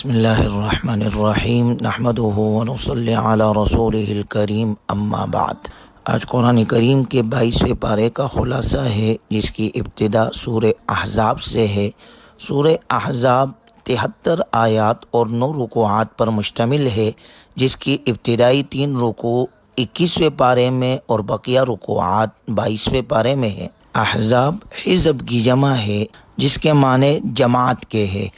بسم اللہ الرحمن الرحیم نحمدہ ونصلی علی رسولہ الکریم اما بعد۔ آج قرآن کریم کے 22ویں پارے کا خلاصہ ہے، جس کی ابتدا سورہ احزاب سے ہے۔ سورہ احزاب 73 آیات اور 9 رکوعات پر مشتمل ہے، جس کی ابتدائی 3 رکوع 21ویں پارے میں اور بقیہ رکوعات 22ویں پارے میں ہے۔ احزاب حزب کی جمع ہے، جس کے معنی جماعت کے ہے۔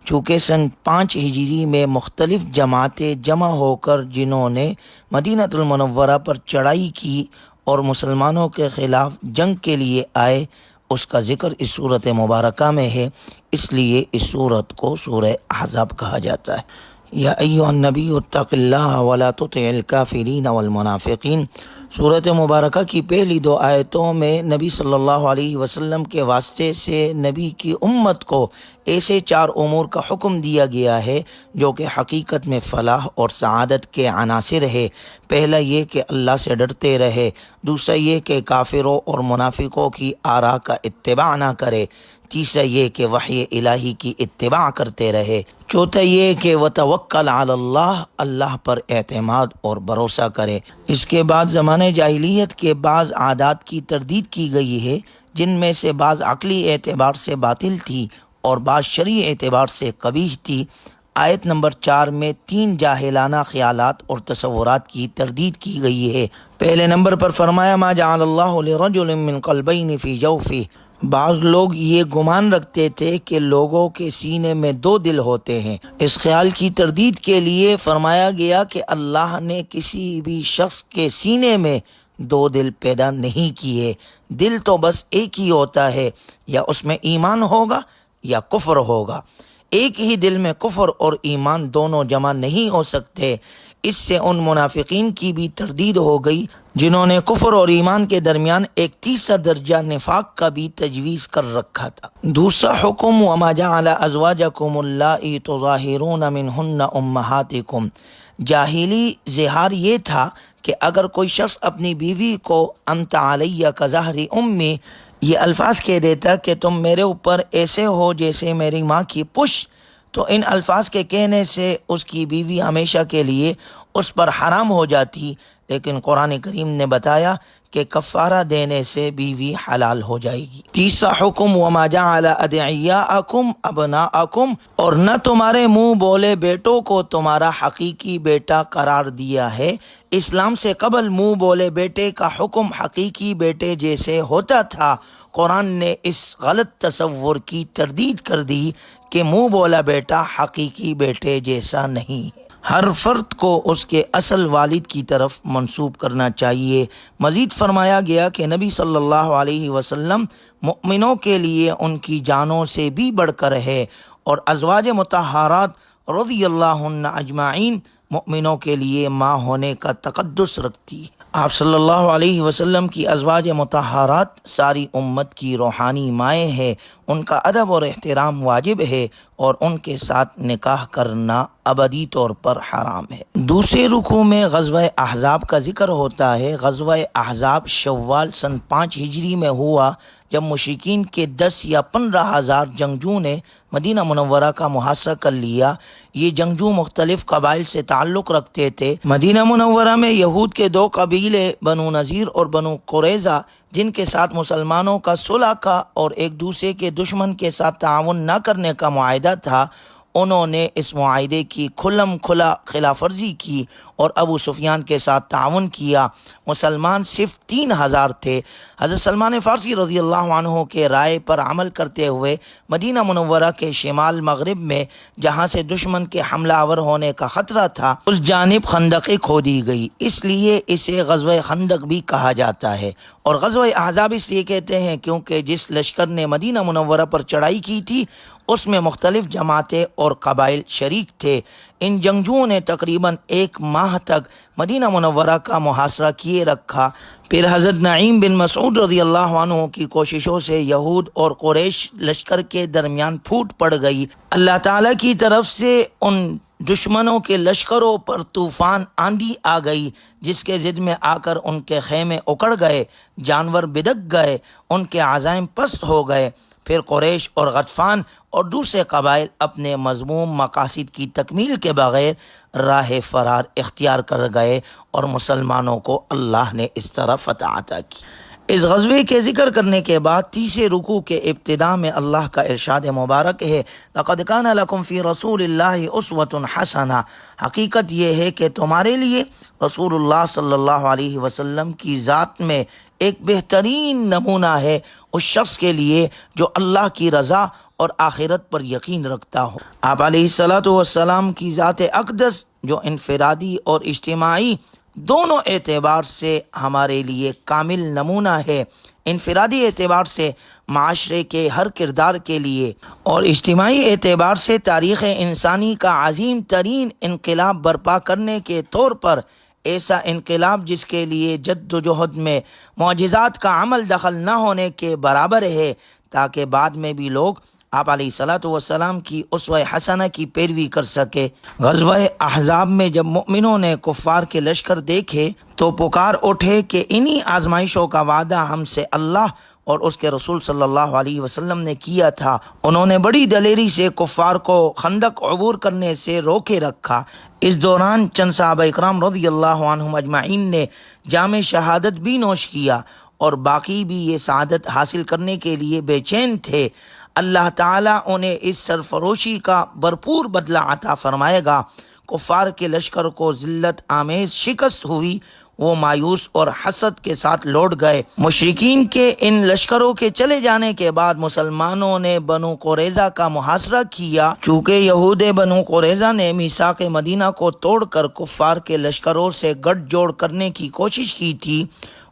چونکہ سن 5 ہجری میں مختلف جماعتیں جمع ہو کر جنہوں نے مدینہ المنورہ پر چڑھائی کی اور مسلمانوں کے خلاف جنگ کے لیے آئے، اس کا ذکر اس صورت مبارکہ میں ہے، اس لیے اس صورت کو سورہ احزاب کہا جاتا ہے۔ یا ایھا النبی اتق اللہ ولا تطع الکافرین والمنافقین۔ سورت مبارکہ کی پہلی 2 آیتوں میں نبی صلی اللہ علیہ وسلم کے واسطے سے نبی کی امت کو ایسے 4 امور کا حکم دیا گیا ہے جو کہ حقیقت میں فلاح اور سعادت کے عناصر ہے۔ پہلا یہ کہ اللہ سے ڈرتے رہے، دوسرا یہ کہ کافروں اور منافقوں کی آراء کا اتباع نہ کرے، تیسرا یہ کہ وحی الہی کی اتباع کرتے رہے، چوتھا یہ کہ وتوکل علی اللہ، اللہ پر اعتماد اور بھروسہ کرے۔ اس کے بعد زمانہ جاہلیت کے بعض عادات کی تردید کی گئی ہے، جن میں سے بعض عقلی اعتبار سے باطل تھی اور بعض شرعی اعتبار سے قبیح تھی۔ آیت نمبر 4 میں 3 جاہلانہ خیالات اور تصورات کی تردید کی گئی ہے۔ پہلے نمبر پر فرمایا ما جعل اللہ لرجل من قلبین فی جوفہ۔ بعض لوگ یہ گمان رکھتے تھے کہ لوگوں کے سینے میں 2 دل ہوتے ہیں۔ اس خیال کی تردید کے لیے فرمایا گیا کہ اللہ نے کسی بھی شخص کے سینے میں 2 دل پیدا نہیں کیے۔ دل تو بس ایک ہی ہوتا ہے، یا اس میں ایمان ہوگا یا کفر ہوگا۔ ایک ہی دل میں کفر اور ایمان دونوں جمع نہیں ہو سکتے۔ اس سے ان منافقین کی بھی تردید ہو گئی جنہوں نے کفر اور ایمان کے درمیان ایک تیسرا درجہ نفاق کا بھی تجویز کر رکھا تھا۔ دوسرا حکم وما جعل ازواجکم اللائی تظاہرون منہن امہاتکم۔ جاہلی زہار یہ تھا کہ اگر کوئی شخص اپنی بیوی کو انت علیہ کظہر امی، یہ الفاظ کہہ دیتا کہ تم میرے اوپر ایسے ہو جیسے میری ماں کی پشت، تو ان الفاظ کے کہنے سے اس کی بیوی ہمیشہ کے لیے اس پر حرام ہو جاتی، لیکن قرآن کریم نے بتایا کہ کفارہ دینے سے بیوی حلال ہو جائے گی۔ تیسرا حکم وما جعل ادعیاءکم ابناءکم، اور نہ تمہارے منہ بولے بیٹوں کو تمہارا حقیقی بیٹا قرار دیا ہے۔ اسلام سے قبل منہ بولے بیٹے کا حکم حقیقی بیٹے جیسے ہوتا تھا۔ قرآن نے اس غلط تصور کی تردید کر دی کہ منہ بولا بیٹا حقیقی بیٹے جیسا نہیں ہے۔ ہر فرد کو اس کے اصل والد کی طرف منسوب کرنا چاہیے۔ مزید فرمایا گیا کہ نبی صلی اللہ علیہ وسلم مؤمنوں کے لیے ان کی جانوں سے بھی بڑھ کر ہے، اور ازواج مطہرات رضی اللہ عنہ اجمعین مؤمنوں کے لیے ماں ہونے کا تقدس رکھتی ہے۔ آپ صلی اللہ علیہ وسلم کی ازواج مطہرات ساری امت کی روحانی مائیں ہیں، ان کا ادب اور احترام واجب ہے، اور ان کے ساتھ نکاح کرنا ابدی طور پر حرام ہے۔ دوسرے رکوع میں غزوہ احزاب کا ذکر ہوتا ہے۔ غزوہ احزاب شوال سن 5 ہجری میں ہوا، جب مشرکین کے 10 یا 15 ہزار جنگجو نے مدینہ منورہ کا محاصرہ کر لیا۔ یہ جنگجو مختلف قبائل سے تعلق رکھتے تھے۔ مدینہ منورہ میں یہود کے 2 قبیلے بنو نذیر اور بنو قریظہ، جن کے ساتھ مسلمانوں کا صلح کا اور ایک دوسرے کے دشمن کے ساتھ تعاون نہ کرنے کا معاہدہ تھا، انہوں نے اس معاہدے کی کھلم کھلا خلاف ورزی کی اور ابو سفیان کے ساتھ تعاون کیا۔ مسلمان صرف 3000 تھے۔ حضرت سلمان فارسی رضی اللہ عنہ کے رائے پر عمل کرتے ہوئے مدینہ منورہ کے شمال مغرب میں، جہاں سے دشمن کے حملہ آور ہونے کا خطرہ تھا، اس جانب خندقیں کھودی گئی، اس لیے اسے غزوہ خندق بھی کہا جاتا ہے۔ اور غزوہ احزاب اس لیے کہتے ہیں کیونکہ جس لشکر نے مدینہ منورہ پر چڑھائی کی تھی اس میں مختلف جماعتیں اور قبائل شریک تھے۔ ان جنگجوؤں نے تقریباً 1 ماہ تک مدینہ منورہ کا محاصرہ کیے رکھا۔ پھر حضرت نعیم بن مسعود رضی اللہ عنہ کی کوششوں سے یہود اور قریش لشکر کے درمیان پھوٹ پڑ گئی۔ اللہ تعالیٰ کی طرف سے ان دشمنوں کے لشکروں پر طوفان آندھی آ گئی، جس کے ضد میں آ کر ان کے خیمے اکڑ گئے، جانور بدک گئے، ان کے عزائم پست ہو گئے۔ پھر قریش اور غطفان اور دوسرے قبائل اپنے مذموم مقاصد کی تکمیل کے بغیر راہ فرار اختیار کر گئے اور مسلمانوں کو اللہ نے اس طرح فتح عطا کی۔ اس غزوے کے ذکر کرنے کے بعد تیسرے رکوع کے ابتدا میں اللہ کا ارشاد مبارک ہے، لَقَدْ كَانَ لَكُمْ فِي رَسُولِ اللَّهِ أُسْوَةٌ حَسَنَةٌ۔ حقیقت یہ ہے کہ تمہارے لیے رسول اللہ صلی اللہ علیہ وسلم کی ذات میں ایک بہترین نمونہ ہے اس شخص کے لیے جو اللہ کی رضا اور آخرت پر یقین رکھتا ہو۔ آپ علیہ السلام کی ذات اقدس جو انفرادی اور اجتماعی دونوں اعتبار سے ہمارے لیے کامل نمونہ ہے، انفرادی اعتبار سے معاشرے کے ہر کردار کے لیے اور اجتماعی اعتبار سے تاریخ انسانی کا عظیم ترین انقلاب برپا کرنے کے طور پر، ایسا انقلاب جس کے لیے جد و جہد میں معجزات کا عمل دخل نہ ہونے کے برابر ہے، تاکہ بعد میں بھی لوگ آپ علیہ السلام کی اسوہ حسنہ کی پیروی کر سکے۔ غزوہ احزاب میں جب مومنوں نے کفار کے لشکر دیکھے تو پکار اٹھے کہ انہی آزمائشوں کا وعدہ ہم سے اللہ اور اس کے رسول صلی اللہ علیہ وسلم نے کیا تھا۔ انہوں نے بڑی دلیری سے کفار کو خندق عبور کرنے سے روکے رکھا۔ اس دوران چند صحابہ اکرام رضی اللہ عنہم اجمعین نے جام شہادت بھی نوش کیا اور باقی بھی یہ سعادت حاصل کرنے کے لیے بے چین تھے۔ اللہ تعالیٰ انہیں اس سرفروشی کا بھرپور بدلہ عطا فرمائے گا۔ کفار کے لشکر کو ذلت آمیز شکست ہوئی، وہ مایوس اور حسد کے ساتھ لوٹ گئے۔ مشرکین کے ان لشکروں کے چلے جانے کے بعد مسلمانوں نے بنو قریظہ کا محاصرہ کیا۔ چونکہ یہود بنو قریظہ نے میثاق مدینہ کو توڑ کر کفار کے لشکروں سے گٹھ جوڑ کرنے کی کوشش کی تھی،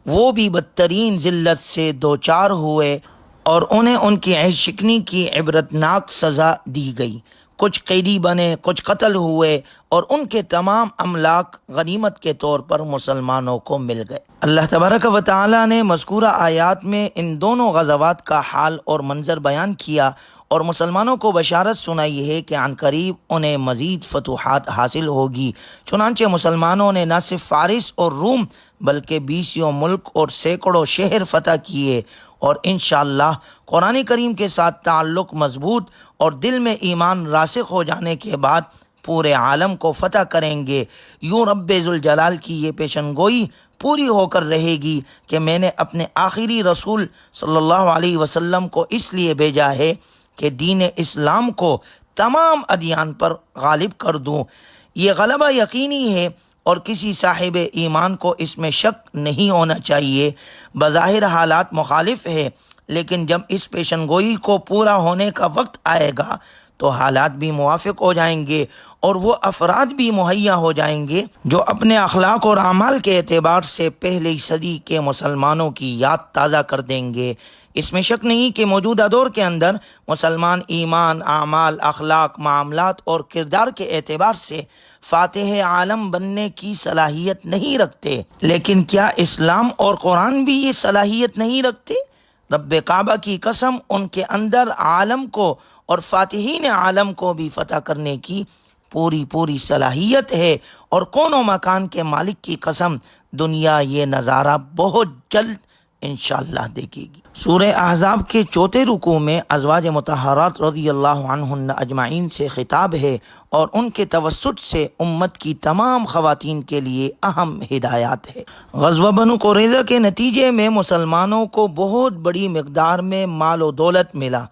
وہ بھی بدترین ذلت سے دوچار ہوئے اور انہیں ان کی عہد شکنی کی عبرتناک سزا دی گئی۔ کچھ قیدی بنے، کچھ قتل ہوئے اور ان کے تمام املاک غنیمت کے طور پر مسلمانوں کو مل گئے۔ اللہ تبارک و تعالی نے مذکورہ آیات میں ان دونوں غزوات کا حال اور منظر بیان کیا اور مسلمانوں کو بشارت سنائی ہے کہ عنقریب انہیں مزید فتوحات حاصل ہوگی۔ چنانچہ مسلمانوں نے نہ صرف فارس اور روم بلکہ 20 ملک اور سینکڑوں شہر فتح کیے اور انشاءاللہ قرآن کریم کے ساتھ تعلق مضبوط اور دل میں ایمان راسخ ہو جانے کے بعد پورے عالم کو فتح کریں گے۔ یوں رب ذوالجلال کی یہ پیشن گوئی پوری ہو کر رہے گی کہ میں نے اپنے آخری رسول صلی اللہ علیہ وسلم کو اس لیے بھیجا ہے کہ دین اسلام کو تمام ادیان پر غالب کر دوں۔ یہ غلبہ یقینی ہے اور کسی صاحب ایمان کو اس میں شک نہیں ہونا چاہیے۔ بظاہر حالات مخالف ہے، لیکن جب اس پیشن گوئی کو پورا ہونے کا وقت آئے گا تو حالات بھی موافق ہو جائیں گے اور وہ افراد بھی مہیا ہو جائیں گے جو اپنے اخلاق اور اعمال کے اعتبار سے پہلی صدی کے مسلمانوں کی یاد تازہ کر دیں گے۔ اس میں شک نہیں کہ موجودہ دور کے اندر مسلمان ایمان، اعمال، اخلاق، معاملات اور کردار کے اعتبار سے فاتح عالم بننے کی صلاحیت نہیں رکھتے، لیکن کیا اسلام اور قرآن بھی یہ صلاحیت نہیں رکھتے؟ رب کعبہ کی قسم، ان کے اندر عالم کو اور فاتحین عالم کو بھی فتح کرنے کی پوری صلاحیت ہے، اور کون و مکان کے مالک کی قسم، دنیا یہ نظارہ بہت جلد انشاءاللہ دیکھے گی۔ سورہ احزاب کے چوتھے رکوع میں ازواج مطہرات رضی اللہ عنہن اجمعین سے خطاب ہے اور ان کے توسط سے امت کی تمام خواتین کے لیے اہم ہدایات ہے۔ غزوہ بنو قریظہ کے نتیجے میں مسلمانوں کو بہت بڑی مقدار میں مال و دولت ملا،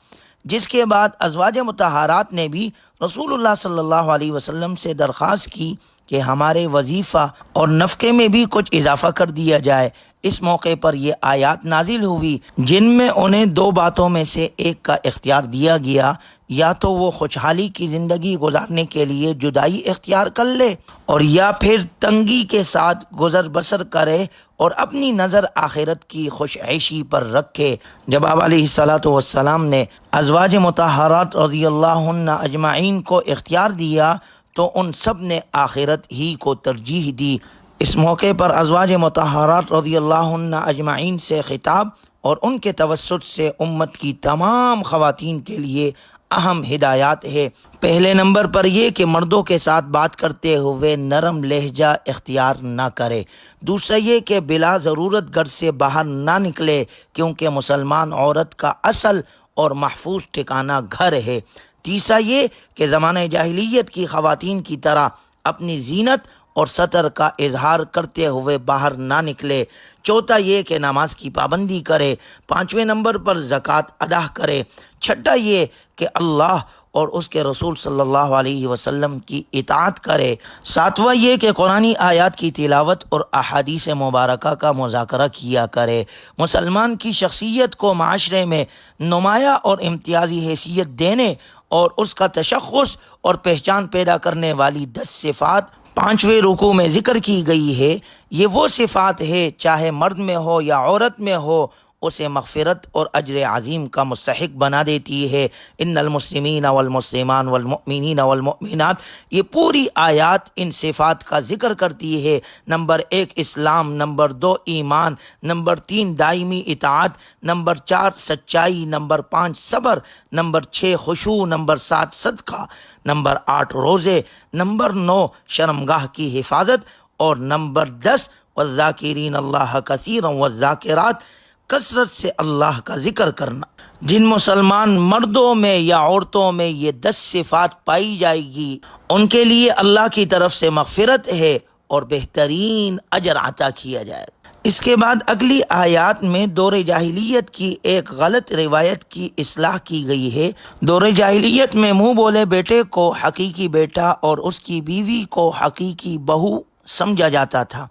جس کے بعد ازواج مطہرات نے بھی رسول اللہ صلی اللہ علیہ وسلم سے درخواست کی کہ ہمارے وظیفہ اور نفقے میں بھی کچھ اضافہ کر دیا جائے۔ اس موقع پر یہ آیات نازل ہوئی جن میں انہیں دو باتوں میں سے ایک کا اختیار دیا گیا، یا تو وہ خوشحالی کی زندگی گزارنے کے لیے جدائی اختیار کر لے اور یا پھر تنگی کے ساتھ گزر بسر کرے اور اپنی نظر آخرت کی خوش عیشی پر رکھے۔ جب آپ علیہ السلام نے ازواج مطہرات رضی اللہ عنہ اجمعین کو اختیار دیا تو ان سب نے آخرت ہی کو ترجیح دی۔ اس موقع پر ازواج مطہرات رضی اللہ عنہ اجمعین سے خطاب اور ان کے توسط سے امت کی تمام خواتین کے لیے اہم ہدایات ہے۔ پہلے نمبر پر یہ کہ مردوں کے ساتھ بات کرتے ہوئے نرم لہجہ اختیار نہ کرے۔ دوسرا یہ کہ بلا ضرورت گھر سے باہر نہ نکلے، کیونکہ مسلمان عورت کا اصل اور محفوظ ٹھکانہ گھر ہے۔ تیسرا یہ کہ زمانہ جاہلیت کی خواتین کی طرح اپنی زینت اور سطر کا اظہار کرتے ہوئے باہر نہ نکلے۔ چوتھا یہ کہ نماز کی پابندی کرے۔ پانچویں نمبر پر زکوٰۃ ادا کرے۔ چھٹا یہ کہ اللہ اور اس کے رسول صلی اللہ علیہ وسلم کی اطاعت کرے۔ ساتواں یہ کہ قرآنی آیات کی تلاوت اور احادیث مبارکہ کا مذاکرہ کیا کرے۔ مسلمان کی شخصیت کو معاشرے میں نمایاں اور امتیازی حیثیت دینے اور اس کا تشخص اور پہچان پیدا کرنے والی 10 صفات 5ویں رکوع میں ذکر کی گئی ہے۔ یہ وہ صفات ہے چاہے مرد میں ہو یا عورت میں ہو، اسے مغفرت اور اجر عظیم کا مستحق بنا دیتی ہے۔ ان المسلمین والمسلمان والمؤمنین والمؤمنات، یہ پوری آیات ان صفات کا ذکر کرتی ہے۔ نمبر 1 اسلام، نمبر 2 ایمان، نمبر 3 دائمی اطاعت، نمبر 4 سچائی، نمبر 5 صبر، نمبر 6 خشوع، نمبر 7 صدقہ، نمبر 8 روزے، نمبر 9 شرمگاہ کی حفاظت، اور نمبر 10 والذاکرین اللہ کثیرا والذاکرات، کثرت سے اللہ کا ذکر کرنا۔ جن مسلمان مردوں میں یا عورتوں میں یہ 10 صفات پائی جائے گی، ان کے لیے اللہ کی طرف سے مغفرت ہے اور بہترین اجر عطا کیا جائے گا۔ اس کے بعد اگلی آیات میں دور جاہلیت کی ایک غلط روایت کی اصلاح کی گئی ہے۔ دور جاہلیت میں منہ بولے بیٹے کو حقیقی بیٹا اور اس کی بیوی کو حقیقی بہو سمجھا جاتا تھا۔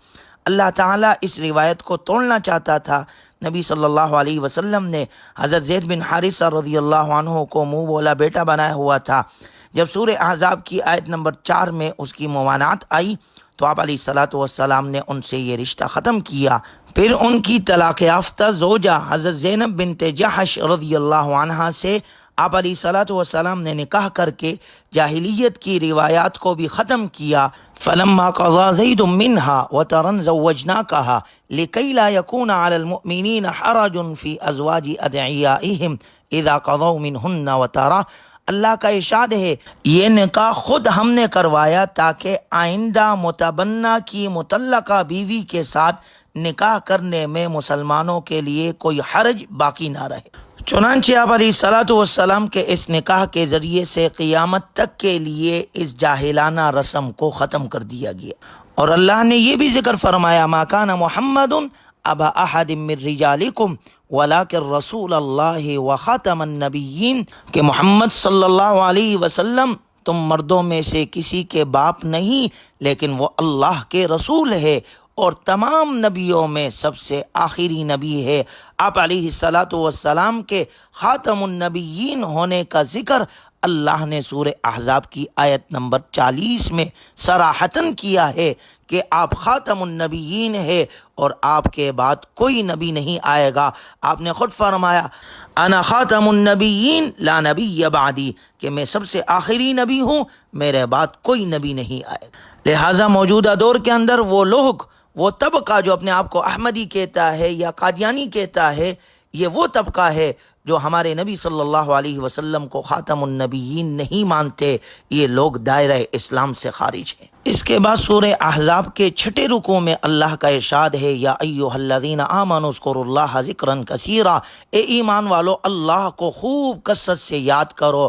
اللہ تعالیٰ اس روایت کو توڑنا چاہتا تھا۔ نبی صلی اللہ علیہ وسلم نے حضرت زید بن حارثہ رضی اللہ عنہ کو منہ بولا بیٹا بنایا ہوا تھا۔ جب سورہ احزاب کی آیت نمبر 4 میں اس کی ممانعت آئی تو آپ علیہ الصلاۃ والسلام نے ان سے یہ رشتہ ختم کیا۔ پھر ان کی طلاق یافتہ زوجہ حضرت زینب بنت جحش رضی اللہ عنہا سے آپ علیہ الصلاۃ والسلام نے نکاح کر کے جاہلیت کی روایات کو بھی ختم کیا۔ فلما قضى زید منها وطرا زوجناكها لكي لا يكون على المؤمنين حرج في ازواج ادعيائهم اذا قضوا منهن وطرا، اللہ کا ارشاد ہے یہ نکاح خود ہم نے کروایا تاکہ آئندہ متبنہ کی مطلقہ بیوی کے ساتھ نکاح کرنے میں مسلمانوں کے لیے کوئی حرج باقی نہ رہے۔ چنانچہ آپ علیہ الصلاۃ والسلام کے اس نکاح کے ذریعے سے قیامت تک کے لیے اس جاہلانہ رسم کو ختم کر دیا گیا۔ اور اللہ نے یہ بھی ذکر فرمایا ما کان محمد ابا احد من رجالکم ولکن رسول اللہ وخاتم النبیین، کہ محمد صلی اللہ علیہ وسلم تم مردوں میں سے کسی کے باپ نہیں، لیکن وہ اللہ کے رسول ہے اور تمام نبیوں میں سب سے آخری نبی ہے۔ آپ علیہ الصلاۃ والسلام کے خاتم النبیین ہونے کا ذکر اللہ نے سورہ احزاب کی آیت نمبر 40 میں صراحتاً کیا ہے کہ آپ خاتم النبیین ہے اور آپ کے بعد کوئی نبی نہیں آئے گا۔ آپ نے خود فرمایا انا خاتم النبیین لا نبی بعدی، کہ میں سب سے آخری نبی ہوں، میرے بعد کوئی نبی نہیں آئے گا۔ لہٰذا موجودہ دور کے اندر وہ لوگ، وہ طبقہ جو اپنے آپ کو احمدی کہتا ہے یا قادیانی کہتا ہے، یہ وہ طبقہ ہے جو ہمارے نبی صلی اللہ علیہ وسلم کو خاتم النبیین نہیں مانتے۔ یہ لوگ دائرہ اسلام سے خارج ہیں۔ اس کے بعد سورہ احزاب کے 6 رکوع میں اللہ کا ارشاد ہے یا ایھا الذین آمنوا اذکروا اللہ ذکرا کثیرا، اے ایمان والو اللہ کو خوب کثرت سے یاد کرو۔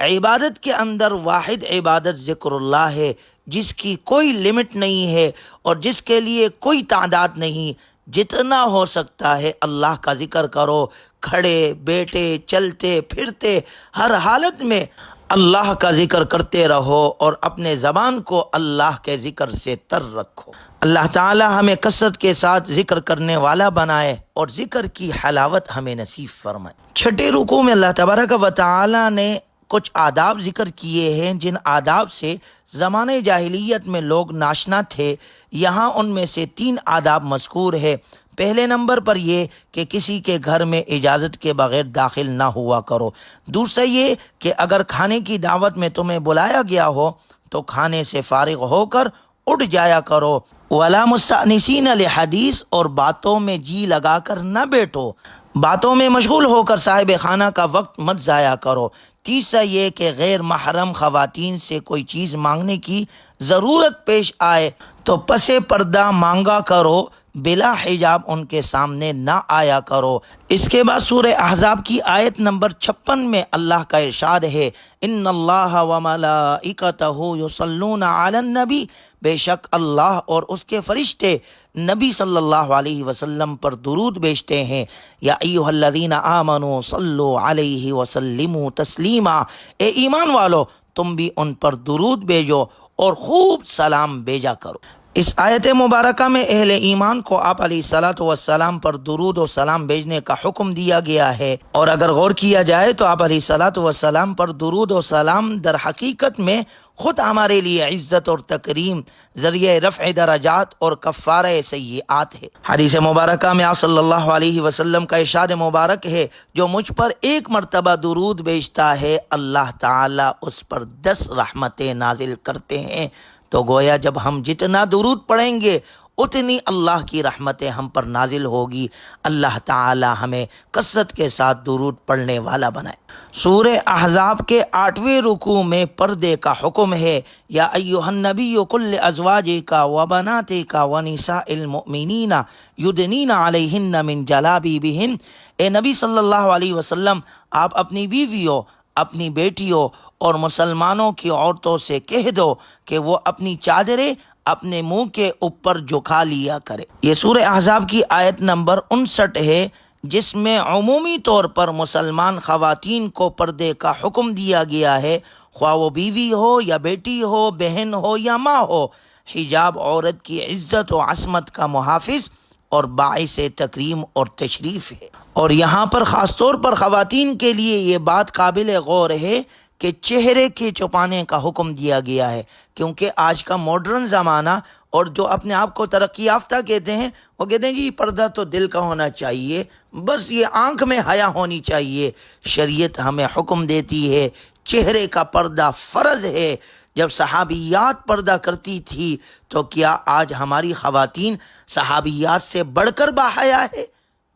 عبادت کے اندر واحد عبادت ذکر اللہ ہے، جس کی کوئی لمٹ نہیں ہے اور جس کے لیے کوئی تعداد نہیں۔ جتنا ہو سکتا ہے اللہ کا ذکر کرو، کھڑے بیٹھے چلتے پھرتے ہر حالت میں اللہ کا ذکر کرتے رہو اور اپنے زبان کو اللہ کے ذکر سے تر رکھو۔ اللہ تعالی ہمیں کثرت کے ساتھ ذکر کرنے والا بنائے اور ذکر کی حلاوت ہمیں نصیب فرمائے۔ 6 رکوع میں اللہ تبارک و تعالی نے کچھ آداب ذکر کیے ہیں جن آداب سے زمانے جاہلیت میں لوگ ناشنا تھے۔ یہاں ان میں سے 3 آداب مذکور ہے۔ پہلے نمبر پر یہ کہ کسی کے گھر میں اجازت کے بغیر داخل نہ ہوا کرو۔ دوسرا یہ کہ اگر کھانے کی دعوت میں تمہیں بلایا گیا ہو تو کھانے سے فارغ ہو کر اٹھ جایا کرو۔ ولا مستأنسین لحدیث، اور باتوں میں جی لگا کر نہ بیٹھو، باتوں میں مشغول ہو کر صاحب خانہ کا وقت مت ضائع کرو۔ تیسرا یہ کہ غیر محرم خواتین سے کوئی چیز مانگنے کی ضرورت پیش آئے تو پس پردہ مانگا کرو بلا حجاب ان کے سامنے نہ آیا کرو۔ اس کے بعد سورہ احزاب کی آیت نمبر 56 میں اللہ کا ارشاد ہے، ان اللہ وملائکتہ یصلون علی النبی، بے شک اللہ اور اس کے فرشتے نبی صلی اللہ علیہ وسلم پر درود بھیجتے ہیں۔ یا ایھا الذین آمنوا صلوا علیہ وسلموا تسلیما، اے ایمان والو تم بھی ان پر درود بھیجو اور خوب سلام بھیجا کرو۔ اس آیت مبارکہ میں اہل ایمان کو آپ علیہ الصلاۃ والسلام پر درود و سلام بھیجنے کا حکم دیا گیا ہے، اور اگر غور کیا جائے تو آپ علیہ الصلاۃ والسلام پر درود و سلام در حقیقت میں خود ہمارے لیے عزت اور تکریم، ذریعہ رفع درجات اور کفارہ سیئات ہے۔ حدیث مبارکہ میں آپ صلی اللہ علیہ وسلم کا ارشاد مبارک ہے، جو مجھ پر ایک مرتبہ درود بھیجتا ہے اللہ تعالیٰ اس پر 10 رحمتیں نازل کرتے ہیں۔ تو گویا جب ہم جتنا درود پڑھیں گے اتنی اللہ کی رحمتیں ہم پر نازل ہوگی۔ اللہ تعالی ہمیں کثرت کے ساتھ درود پڑھنے والا بنائے۔ سورہ احزاب کے 8ویں رکوع میں پردے کا حکم ہے، یا ایھا النبی قل لازواجک وبناتک ونساء المؤمنین یدنین علیہن من جلابیبہن، اے نبی صلی اللہ علیہ وسلم آپ اپنی بیویوں، اپنی بیٹیوں اور مسلمانوں کی عورتوں سے کہہ دو کہ وہ اپنی چادریں اپنے منہ کے اوپر جھکا لیا کرے۔ یہ سورہ احزاب کی آیت نمبر 59 ہے، جس میں عمومی طور پر مسلمان خواتین کو پردے کا حکم دیا گیا ہے، خواہ وہ بیوی ہو یا بیٹی ہو، بہن ہو یا ماں ہو۔ حجاب عورت کی عزت و عصمت کا محافظ اور باعث تکریم اور تشریف ہے، اور یہاں پر خاص طور پر خواتین کے لیے یہ بات قابل غور ہے کہ چہرے کے چھپانے کا حکم دیا گیا ہے، کیونکہ آج کا ماڈرن زمانہ اور جو اپنے آپ کو ترقی یافتہ کہتے ہیں، وہ کہتے ہیں جی پردہ تو دل کا ہونا چاہیے، بس یہ آنکھ میں حیا ہونی چاہیے۔ شریعت ہمیں حکم دیتی ہے چہرے کا پردہ فرض ہے۔ جب صحابیات پردہ کرتی تھی تو کیا آج ہماری خواتین صحابیات سے بڑھ کر باحیا ہے؟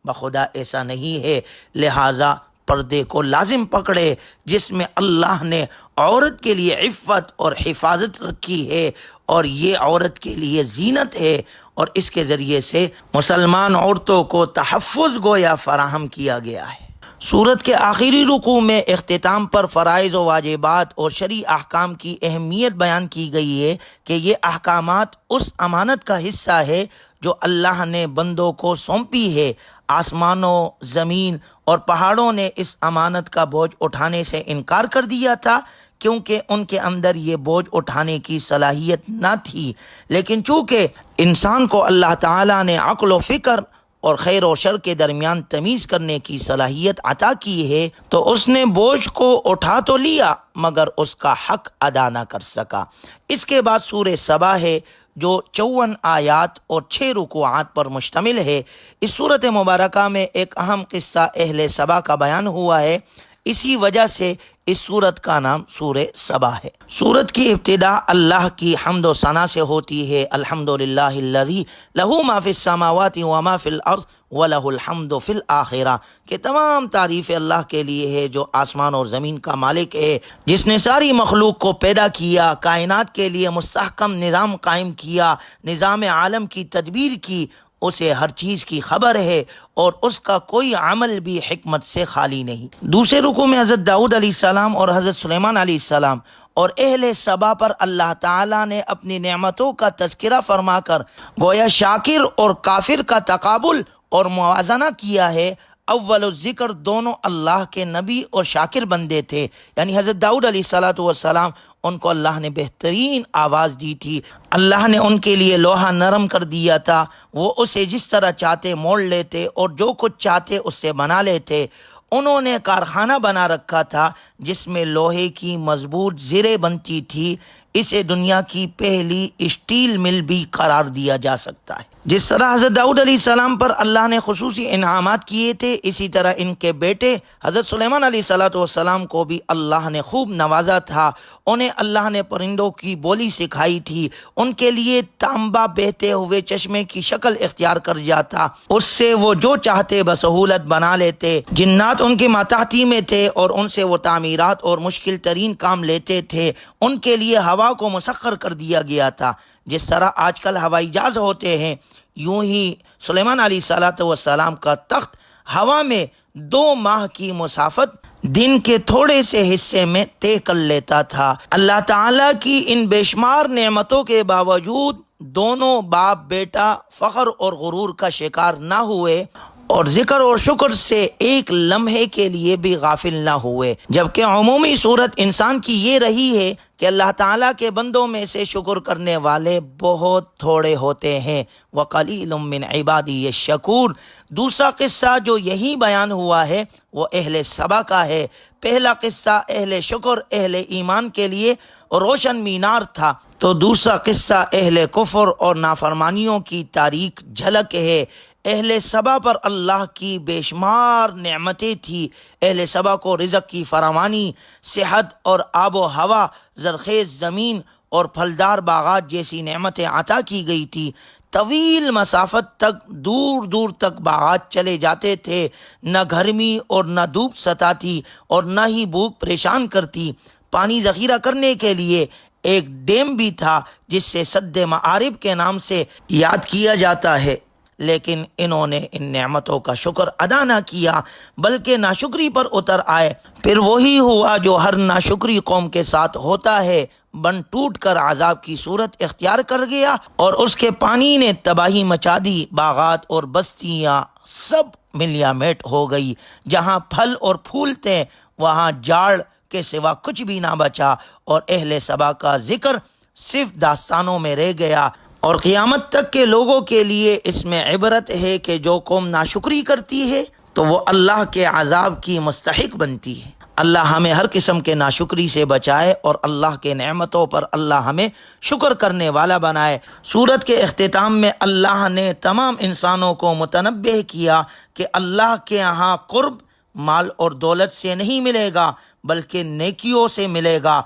بخدا ایسا نہیں ہے۔ لہٰذا پردے کو لازم پکڑے، جس میں اللہ نے عورت کے لیے عفت اور حفاظت رکھی ہے، اور یہ عورت کے لیے زینت ہے، اور اس کے ذریعے سے مسلمان عورتوں کو تحفظ گویا فراہم کیا گیا ہے۔ سورت کے آخری رکوع میں اختتام پر فرائض و واجبات اور شرعی احکام کی اہمیت بیان کی گئی ہے کہ یہ احکامات اس امانت کا حصہ ہے جو اللہ نے بندوں کو سونپی ہے۔ آسمانوں، زمین اور پہاڑوں نے اس امانت کا بوجھ اٹھانے سے انکار کر دیا تھا، کیونکہ ان کے اندر یہ بوجھ اٹھانے کی صلاحیت نہ تھی، لیکن چونکہ انسان کو اللہ تعالیٰ نے عقل و فکر اور خیر و شر کے درمیان تمیز کرنے کی صلاحیت عطا کی ہے، تو اس نے بوجھ کو اٹھا تو لیا مگر اس کا حق ادا نہ کر سکا۔ اس کے بعد سورہ سبا ہے جو 54 آیات اور 6 رکوعات پر مشتمل ہے۔ اس سورت مبارکہ میں ایک اہم قصہ اہل سبا کا بیان ہوا ہے، اسی وجہ سے اس سورت کا نام سورہ سبا ہے۔ سورت کی ابتدا اللہ کی حمد و ثنا سے ہوتی ہے۔ الحمدللہ الذی لہ ما فی السماوات وما فی الارض وَلَهُ الْحَمْدُ فِي الْآخِرَةِ، کہ تمام تعریف اللہ کے لیے ہے جو آسمان اور زمین کا مالک ہے، جس نے ساری مخلوق کو پیدا کیا، کائنات کے لیے مستحکم نظام قائم کیا، نظام عالم کی تدبیر کی، اسے ہر چیز کی خبر ہے اور اس کا کوئی عمل بھی حکمت سے خالی نہیں۔ دوسرے رکوع میں حضرت داؤد علیہ السلام اور حضرت سلیمان علیہ السلام اور اہل سبا پر اللہ تعالیٰ نے اپنی نعمتوں کا تذکرہ فرما کر گویا شاکر اور کافر کا تقابل اور موازنہ کیا ہے۔ اول الذکر دونوں اللہ کے نبی اور شاکر بندے تھے، یعنی حضرت داؤد علیہ السلام ان کو اللہ نے بہترین آواز دی تھی، اللہ نے ان کے لیے لوہا نرم کر دیا تھا، وہ اسے جس طرح چاہتے موڑ لیتے اور جو کچھ چاہتے اس سے بنا لیتے۔ انہوں نے کارخانہ بنا رکھا تھا جس میں لوہے کی مضبوط زریں بنتی تھی، اسے دنیا کی پہلی اسٹیل مل بھی قرار دیا جا سکتا ہے۔ جس طرح حضرت داؤد علیہ السلام پر اللہ نے خصوصی انعامات کیے تھے، اسی طرح ان کے بیٹے حضرت سلیمان علیہ السلام کو بھی اللہ نے خوب نوازا تھا۔ انہیں اللہ نے پرندوں کی بولی سکھائی تھی، ان کے لیے تانبا بہتے ہوئے چشمے کی شکل اختیار کر جاتا، اس سے وہ جو چاہتے بسہولت بنا لیتے۔ جنات ان کے ماتحتی میں تھے اور ان سے وہ تعمیرات اور مشکل ترین کام لیتے تھے۔ ان کے لیے ہوا کو مسخر کر دیا گیا تھا، جس طرح آج کل ہوائی جہاز ہوتے ہیں یوں ہی سلیمان علیہ الصلوۃ والسلام کا تخت ہوا میں 2 ماہ کی مسافت دن کے تھوڑے سے حصے میں طے کر لیتا تھا۔ اللہ تعالیٰ کی ان بے شمار نعمتوں کے باوجود دونوں باپ بیٹا فخر اور غرور کا شکار نہ ہوئے اور ذکر اور شکر سے ایک لمحے کے لیے بھی غافل نہ ہوئے، جبکہ عمومی صورت انسان کی یہ رہی ہے کہ اللہ تعالیٰ کے بندوں میں سے شکر کرنے والے بہت تھوڑے ہوتے ہیں۔ وَقَلِيلٌ مِّنْ عِبَادِيَ الشَّكُورُ۔ دوسرا قصہ جو یہی بیان ہوا ہے وہ اہل سبا کا ہے۔ پہلا قصہ اہل شکر اہل ایمان کے لیے روشن مینار تھا، تو دوسرا قصہ اہل کفر اور نافرمانیوں کی تاریک جھلک ہے۔ اہل سبا پر اللہ کی بے شمار نعمتیں تھی۔ اہل سبا کو رزق کی فراوانی، صحت اور آب و ہوا، زرخیز زمین اور پھلدار باغات جیسی نعمتیں عطا کی گئی تھی۔ طویل مسافت تک دور دور تک باغات چلے جاتے تھے، نہ گرمی اور نہ دھوپ ستاتی اور نہ ہی بھوک پریشان کرتی۔ پانی ذخیرہ کرنے کے لیے ایک ڈیم بھی تھا جس سے سد معارب کے نام سے یاد کیا جاتا ہے، لیکن انہوں نے ان نعمتوں کا شکر ادا نہ کیا بلکہ ناشکری پر اتر آئے۔ پھر وہی ہوا جو ہر ناشکری قوم کے ساتھ ہوتا ہے، بن ٹوٹ کر عذاب کی صورت اختیار کر گیا اور اس کے پانی نے تباہی مچا دی۔ باغات اور بستیاں سب ملیا میٹ ہو گئی، جہاں پھل اور پھول تھے وہاں جاڑ کے سوا کچھ بھی نہ بچا، اور اہل سبا کا ذکر صرف داستانوں میں رہ گیا۔ اور قیامت تک کے لوگوں کے لیے اس میں عبرت ہے کہ جو قوم ناشکری کرتی ہے تو وہ اللہ کے عذاب کی مستحق بنتی ہے۔ اللہ ہمیں ہر قسم کے ناشکری سے بچائے اور اللہ کے نعمتوں پر اللہ ہمیں شکر کرنے والا بنائے۔ سورت کے اختتام میں اللہ نے تمام انسانوں کو متنبہ کیا کہ اللہ کے ہاں قرب مال اور دولت سے نہیں ملے گا بلکہ نیکیوں سے ملے گا۔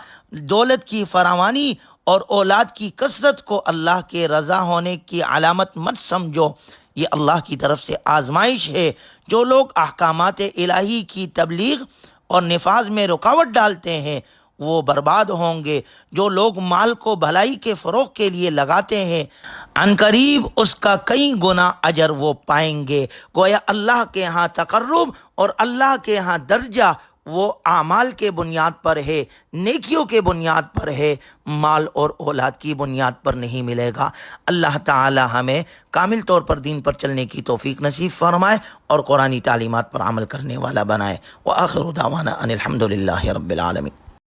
دولت کی فراوانی اور اولاد کی کثرت کو اللہ کے رضا ہونے کی علامت مت سمجھو، یہ اللہ کی طرف سے آزمائش ہے۔ جو لوگ احکامات الہی کی تبلیغ اور نفاذ میں رکاوٹ ڈالتے ہیں وہ برباد ہوں گے۔ جو لوگ مال کو بھلائی کے فروغ کے لیے لگاتے ہیں عنقریب اس کا کئی گنا اجر وہ پائیں گے۔ گویا اللہ کے ہاں تقرب اور اللہ کے ہاں درجہ وہ اعمال کے بنیاد پر ہے، نیکیوں کے بنیاد پر ہے، مال اور اولاد کی بنیاد پر نہیں ملے گا۔ اللہ تعالی ہمیں کامل طور پر دین پر چلنے کی توفیق نصیب فرمائے اور قرآنی تعلیمات پر عمل کرنے والا بنائے۔ وآخر دعوانا ان الحمد للہ رب العالمین۔